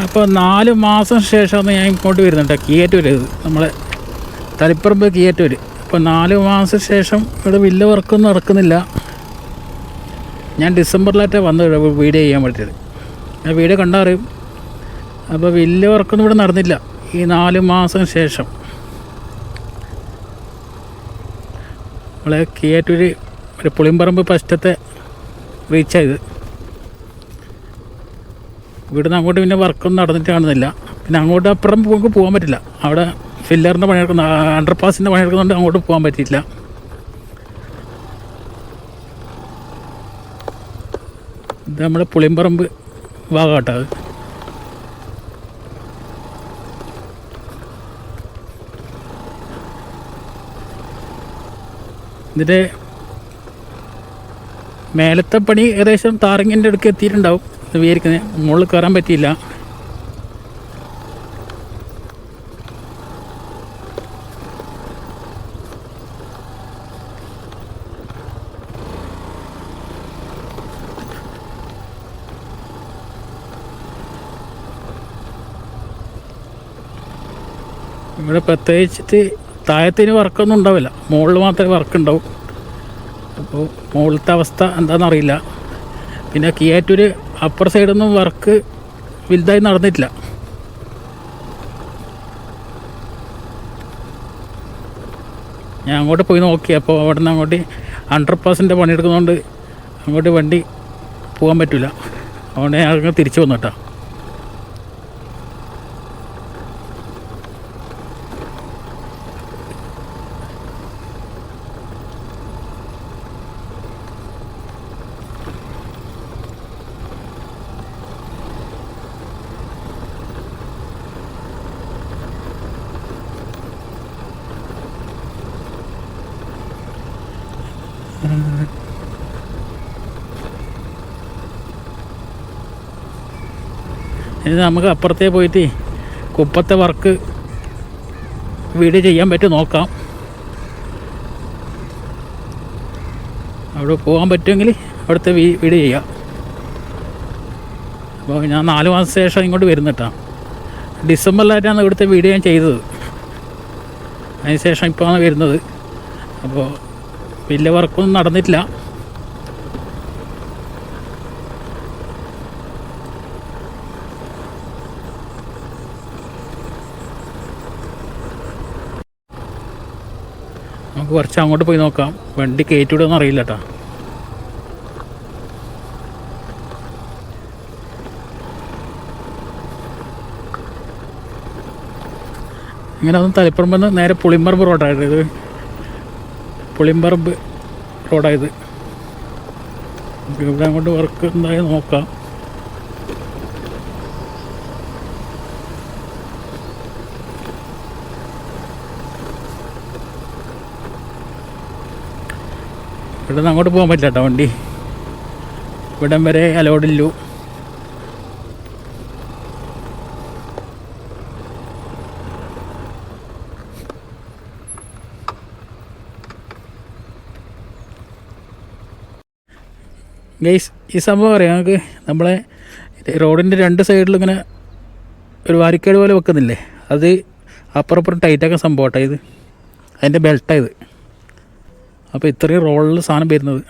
അപ്പോൾ 4 മാസം ശേഷമാണ് ഞാൻ ഇങ്ങോട്ട് വരുന്നുണ്ട്. കിയേറ്റൂർ, ഇത് നമ്മളെ തളിപ്പറമ്പ് കിയേറ്റൂർ. അപ്പോൾ 4 മാസം ശേഷം ഇവിടെ വലിയ വർക്കൊന്നും നടക്കുന്നില്ല. ഞാൻ ഡിസംബറിലായിട്ടാണ് വന്നത് വീഡിയോ ചെയ്യാൻ പറ്റിയത്. ഞാൻ വീഡിയോ കണ്ടറിയും. അപ്പോൾ വലിയ വർക്കൊന്നും ഇവിടെ നടന്നില്ല ഈ 4 മാസം ശേഷം. നമ്മളെ കിയേറ്റൂർ ഒരു പുളിമ്പറമ്പ് ഫസ്റ്റത്തെ റീച്ചായത്. ഇവിടുന്ന് അങ്ങോട്ട് പിന്നെ വർക്കൊന്നും നടന്നിട്ട് കാണുന്നില്ല. പിന്നെ അങ്ങോട്ട് അപ്പുറം നമുക്ക് പോകാൻ പറ്റില്ല. അവിടെ ഫില്ലറിൻ്റെ പണിയെടുക്കുന്ന അണ്ടർപാസിൻ്റെ പണിയെടുക്കുന്നുണ്ട്, അങ്ങോട്ട് പോകാൻ പറ്റിയില്ല. ഇത് നമ്മുടെ പുളിമ്പറമ്പ് ഭാഗമാട്ടോ. അത് ഇതിൻ്റെ മേലത്തെ പണി ഏകദേശം താറിങ്ങിൻ്റെ അടുക്ക് എത്തിയിട്ടുണ്ടാവും. വിചാരിക്കുന്നത് മുകളിൽ കയറാൻ പറ്റിയില്ല. ഇവിടെ പ്രത്യേകിച്ചിട്ട് താഴത്തിന് വർക്കൊന്നും ഉണ്ടാവില്ല, മുകളിൽ മാത്രമേ വർക്ക് ഉണ്ടാവും. അപ്പോൾ മുകളിലത്തെ അവസ്ഥ എന്താണെന്നറിയില്ല. പിന്നെ കിയേറ്റൂർ അപ്പർ സൈഡൊന്നും വർക്ക് വലുതായി നടന്നിട്ടില്ല. ഞാൻ അങ്ങോട്ട് പോയി നോക്കി. അപ്പോൾ അവിടെ നിന്ന് അങ്ങോട്ട് അണ്ടർപാസിൻ്റെ പണിയെടുക്കുന്നതുകൊണ്ട് അങ്ങോട്ട് വണ്ടി പോകാൻ പറ്റില്ല. അതുകൊണ്ട് ഞാൻ അങ്ങ് തിരിച്ചു വന്നു കേട്ടോ. ഇനി നമുക്ക് അപ്പുറത്തേ പോയിട്ട് കുപ്പത്തെ വർക്ക് വീഡിയോ ചെയ്യാൻ പറ്റും നോക്കാം. അവിടെ പോകാൻ പറ്റുമെങ്കിൽ അവിടുത്തെ വീഡിയോ ചെയ്യാം. അപ്പോൾ ഞാൻ 4 മാസം ശേഷം ഇങ്ങോട്ട് വരുന്നിട്ടാ. ഡിസംബറിലായിട്ടാണ് ഇവിടുത്തെ വീഡിയോ ഞാൻ ചെയ്തത്. അതിന് ശേഷം ഇപ്പോഴാണ് വരുന്നത്. അപ്പോൾ വലിയ വർക്കൊന്നും നടന്നിട്ടില്ല. നമുക്ക് കുറച്ച് അങ്ങോട്ട് പോയി നോക്കാം. വണ്ടി കയറ്റിവിടുമെന്ന് അറിയില്ല കേട്ടോ. ഇങ്ങനെ ഒന്ന് തളിപ്പറമ്പ് നേരെ പുളിമ്പറമ്പ് റോഡായത്. ഇത് പുളിമ്പറമ്പ് റോഡായത്. ഇവിടെ അങ്ങോട്ട് വർക്ക് എന്തായി നോക്കാം. ഇവിടെ നിന്ന് അങ്ങോട്ട് പോകാൻ പറ്റില്ല കേട്ടോ. വണ്ടി ഇവിടം വരെ അലോഡില്ലു. ഗൈസ്, ഈ സംഭവം അറിയാം നമുക്ക്. നമ്മളെ റോഡിൻ്റെ 2 സൈഡിലും ഇങ്ങനെ ഒരു വാരിക്കേട് പോലെ വെക്കുന്നില്ലേ, അത് അപ്പുറം ടൈറ്റാക്കാൻ സംഭവം കേട്ടോ. ഇത് അതിൻ്റെ ബെൽട്ടായത്. അപ്പോൾ ഇത്രയും റോളിൽ സാധനം വരുന്നത്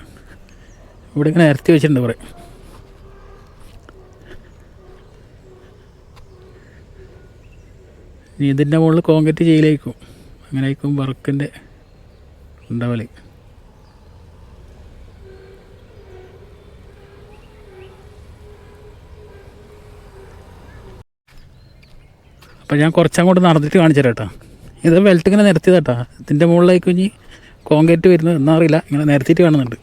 ഇവിടെ ഇങ്ങനെ നിരത്തി വെച്ചിട്ടുണ്ട് കുറേ. ഇനി ഇതിൻ്റെ മുകളിൽ കോൺക്രീറ്റ് ചെയ്യലായിരിക്കും. അങ്ങനെ ആയിരിക്കും വർക്കിൻ്റെ ഉണ്ടാവല്. അപ്പോൾ ഞാൻ കുറച്ചങ്ങോട്ട് നടന്നിട്ട് കാണിച്ചു തരാം കേട്ടോ. ഇത് ബെൽറ്റ് ഇങ്ങനെ നിരത്തിയതാട്ടാ. ഇതിൻ്റെ മുകളിലേക്ക് ഇനി കോൺക്രീറ്റ് വരുന്നത് എന്നറിയില്ല, ഇങ്ങനെ നിരത്തിയിട്ട് കാണുന്നുണ്ട്.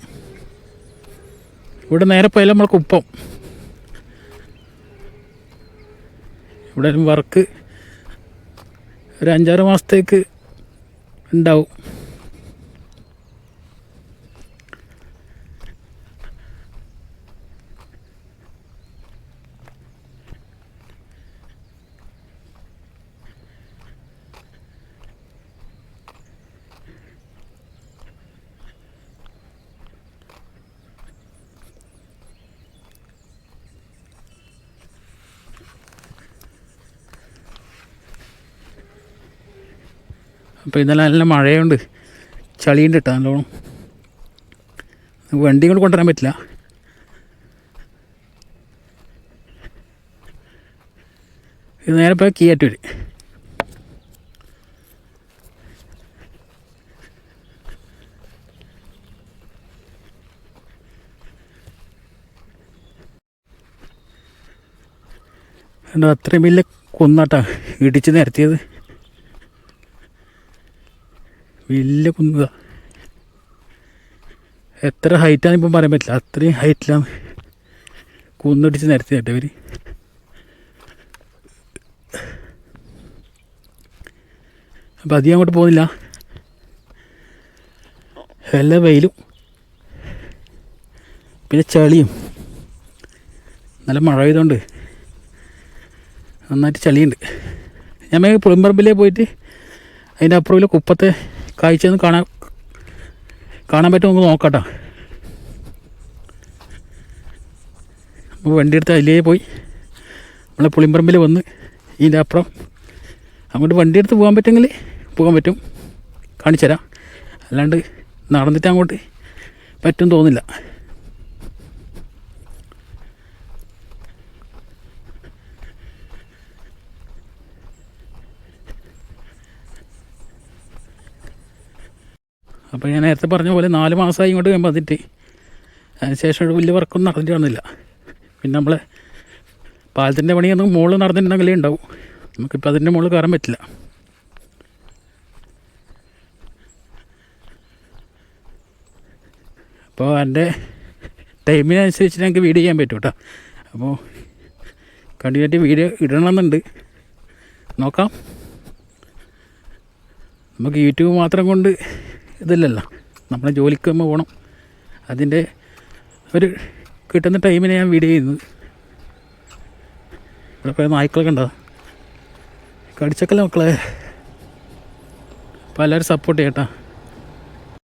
ഇവിടെ നേരെ പോയാലും നമ്മൾ കുപ്പം. ഇവിടെ വർക്ക് ഒരു 5-6 മാസത്തേക്ക് ഉണ്ടാവും. അപ്പോൾ ഇന്നലെ നല്ല മഴയുണ്ട്, ചളിയുണ്ട് കേട്ടോ നല്ലോണം. വണ്ടി കൊണ്ട് കൊണ്ടുവരാൻ പറ്റില്ല. ഇത് നേരെ ഇപ്പോൾ കീയാറ്റൂർ. അത്രയും വലിയ കുന്നാട്ടാ ഇടിച്ച് നിരത്തിയത്. വലിയ കുന്നതാ. എത്ര ഹൈറ്റാണെന്ന് ഇപ്പം പറയാൻ പറ്റില്ല, അത്രയും ഹൈറ്റിലാണ് കുന്നിടിച്ച് നിരത്തി കേട്ടോ ഇവർ. അപ്പം അധികം അങ്ങോട്ട് പോകുന്നില്ല. എല്ലാ വെയിലും പിന്നെ ചളിയും, നല്ല മഴ പെയ്തുകൊണ്ട് നന്നായിട്ട് ചളിയുണ്ട്. ഞാൻ പുളിമ്പറമ്പിലേ പോയിട്ട് അതിൻ്റെ അപ്പുറമില്ല കുപ്പത്തെ കാഴ്ചയൊന്നും കാണാൻ പറ്റുമോ നമുക്ക് നോക്കാട്ടോ. അപ്പോൾ വണ്ടി എടുത്ത് അതിലേ പോയി നമ്മളെ പുളിമ്പറമ്പിൽ വന്ന് ഇതിൻ്റെ അപ്പുറം അങ്ങോട്ട് വണ്ടി എടുത്ത് പോകാൻ പറ്റുമെങ്കിൽ പോകാൻ പറ്റും, കാണിച്ചു തരാം. അല്ലാണ്ട് നടന്നിട്ട് അങ്ങോട്ട് പറ്റും തോന്നില്ല. അപ്പോൾ ഞാൻ നേരത്തെ പറഞ്ഞ പോലെ 4 മാസമായി ഇങ്ങോട്ട് വന്നിട്ട്, അതിനുശേഷം വലിയ വർക്കൊന്നും നടന്നിട്ട് കാണുന്നില്ല. പിന്നെ നമ്മളെ പാലത്തിൻ്റെ പണിയൊന്നും മുകളിൽ നടന്നിട്ടുണ്ടെങ്കിലേ ഉണ്ടാവും, നമുക്കിപ്പോൾ അതിൻ്റെ മുകളിൽ കയറാൻ പറ്റില്ല. അപ്പോൾ എൻ്റെ ടൈമിനനുസരിച്ച് ഞങ്ങൾക്ക് വീഡിയോ ചെയ്യാൻ പറ്റും കേട്ടോ. അപ്പോൾ കണ്ടിന്യൂറ്റി വീഡിയോ ഇടണമെന്നുണ്ട്, നോക്കാം. നമുക്ക് യൂട്യൂബ് മാത്രം കൊണ്ട് ഇതില്ലല്ലോ, നമ്മളെ ജോലിക്ക് നമ്മൾ പോകണം. അതിൻ്റെ ഒരു കിട്ടുന്ന ടൈമിനെ ഞാൻ വീഡിയോ ചെയ്യുന്നത്. ഇവിടെ പോയ നായ്ക്കളൊക്കെ ഉണ്ടോ, കടിച്ചൊക്കെയല്ലേ മക്കളെ. അപ്പോൾ എല്ലാവരും സപ്പോർട്ട് ചെയ്യട്ടോ.